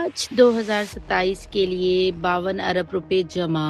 हज 2027 के लिए 52 अरब रुपए जमा।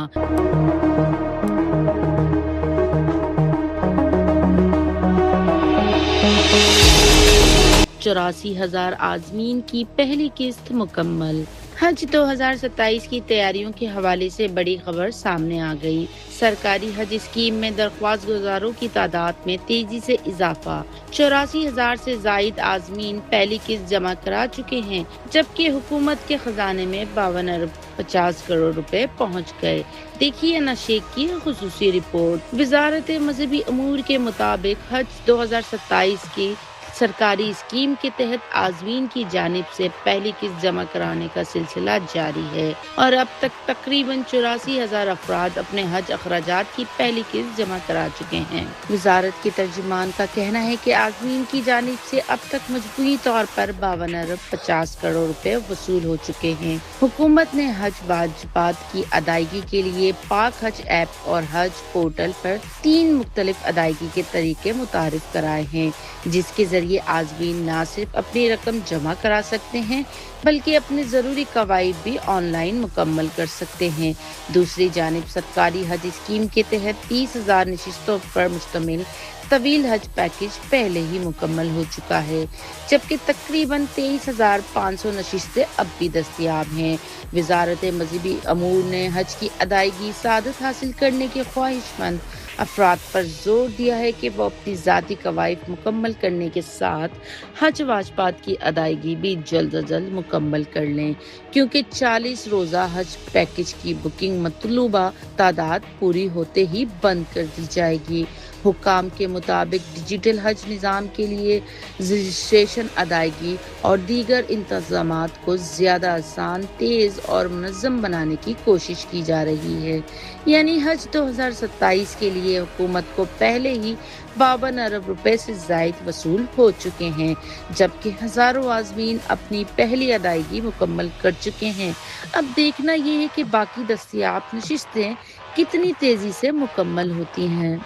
84,000 आज़मीन की पहली किस्त मुकम्मल। हज 2027 की तैयारियों के हवाले से बड़ी खबर सामने आ गई। सरकारी हज स्कीम में दरख्वास्त गुजारों की तादाद में तेजी से इजाफा। 84,000 से जायद आज़मीन पहली किस्त जमा करा चुके हैं, जबकि हुकूमत के खजाने में 52 अरब 50 करोड़ रुपए पहुंच गए। देखिए नशेक की खुसूसी रिपोर्ट। वजारत मजहबी अमूर के मुताबिक हज 2027 की सरकारी स्कीम के तहत आज़मीन की जानिब से पहली किस्त जमा कराने का सिलसिला जारी है और अब तक तकरीबन 84,000 अफराद अपने हज अखराजात की पहली किस्त जमा करा चुके हैं। वजारत के तर्जुमान का कहना है कि आज़मीन की जानिब से अब तक मजबूरी तौर पर 52 अरब 50 करोड़ रुपए वसूल हो चुके हैं। हुकूमत ने हज वाजिबात की अदायगी के लिए पाक हज ऐप और हज पोर्टल पर 3 मुख्तलिफ अदायगी के तरीके मुतारिफ कराए हैं, जिसके जरिए आज़मीन न सिर्फ अपनी रकम जमा करा सकते हैं बल्कि अपने जरूरी कवायद भी ऑनलाइन मुकम्मल कर सकते हैं। दूसरी जानिब सरकारी हज स्कीम के तहत 30,000 नशिस्तों पर मुश्तमिल तवील हज पैकेज पहले ही मुकम्मल हो चुका है, जबकि तकरीबन 23,500 नशिस्तें अब भी दस्तयाब हैं। वजारत मजहबी अमूर ने हज की अदायगी सादत हासिल करने के ख्वाहिशमंद अफराद पर जोर दिया है कि वो अपनी ज़ाती कवायद मुकम्मल करने के साथ हज वाजिबात की अदायगी भी जल्द अज जल्द मुकम्मल कर लें, क्योंकि 40 रोज़ा हज पैकेज की बुकिंग मतलूबा तादाद पूरी होते ही बंद कर दी जाएगी। हुकाम के मुताबिक डिजिटल हज निज़ाम के लिए रजिस्ट्रेशन, अदायगी और दीगर इंतज़ामात को ज़्यादा आसान, तेज़ और मुनज़्ज़म बनाने की कोशिश की जा रही है। यानी हज 2027 के लिए हुकूमत को पहले ही 52 अरब रुपए से ज़ायद वसूल हो चुके हैं, जबकि हज़ारों आज़मीन अपनी पहली अदायगी मुकम्मल कर चुके हैं। अब देखना ये है कि बाकी दस्तयाब नशिस्तें कितनी तेज़ी से मुकम्मल होती हैं।